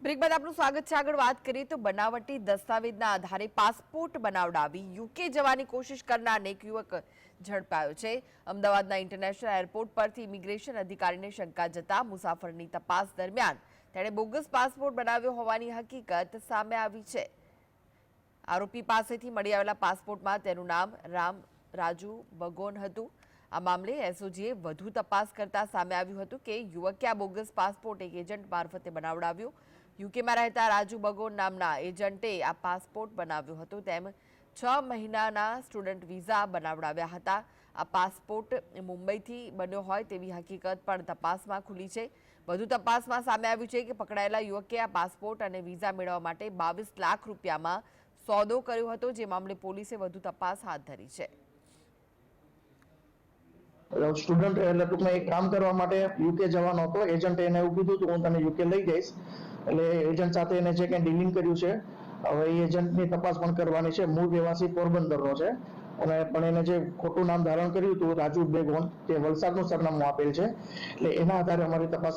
Break બાદ આપનું સ્વાગત છે। આગળ વાત કરીએ તો બનાવટી દસ્તાવેજના આધારે પાસપોર્ટ બનાવડાવી યુકે જવાની કોશિશ કરનારને એક યુવક ઝડપાયો છે। અમદાવાદના ઇન્ટરનેશનલ એરપોર્ટ પરથી ઇમિગ્રેશન અધિકારીને શંકા જતા મુસાફરની તપાસ દરમિયાન તેણે બોગસ પાસપોર્ટ બનાવ્યો હોવાની હકીકત સામે આવી છે। આરોપી પાસેથી મળી આવેલા પાસપોર્ટમાં તેનું નામ રાજુ બગોન હતું। આ મામલે એસઓજીએ વધુ તપાસ કરતા સામે આવ્યું હતું કે યુવકે આ બોગસ પાસપોર્ટ એક એજન્ટ મારફતે બનાવડાવ્યો। યુકેમાં રહેતા રાજુ બગોન નામના એજન્ટે આ પાસપોર્ટ બનાવ્યો હતો, તેમ 6 મહિનાના સ્ટુડન્ટ વિઝા બનાવડાવ્યા હતા। આ પાસપોર્ટ મુંબઈથી બન્યો હોય તેવી હકીકત પણ તપાસમાં ખુલી છે। વધુ તપાસમાં સામે આવ્યું છે કે પકડાયેલા યુવકે આ પાસપોર્ટ અને વિઝા મેળવવા માટે 22 લાખ રૂપિયામાં સોદો કર્યો હતો, જે મામલે પોલીસે વધુ તપાસ હાથ ધરી છે। સ્ટુડન્ટ એટલે ટૂંકમાં એક કામ કરવા માટે યુકે જવાનો હતો। એજન્ટે એને એવું કીધું હતું હું તને યુકે લઈ જઈશ, એટલે એજન્ટ સાથે એને જે કંઈ ડીલિંગ કર્યું છે હવે એ એજન્ટની તપાસ પણ કરવાની છે। મૂળ રહેવાસી પોરબંદરનો છે અને પણ એને જે ખોટું નામ ધારણ કર્યું હતું રાજુ બેગોન, તે વલસાડનું સરનામું આપેલ છે, એટલે એના આધારે અમારી તપાસ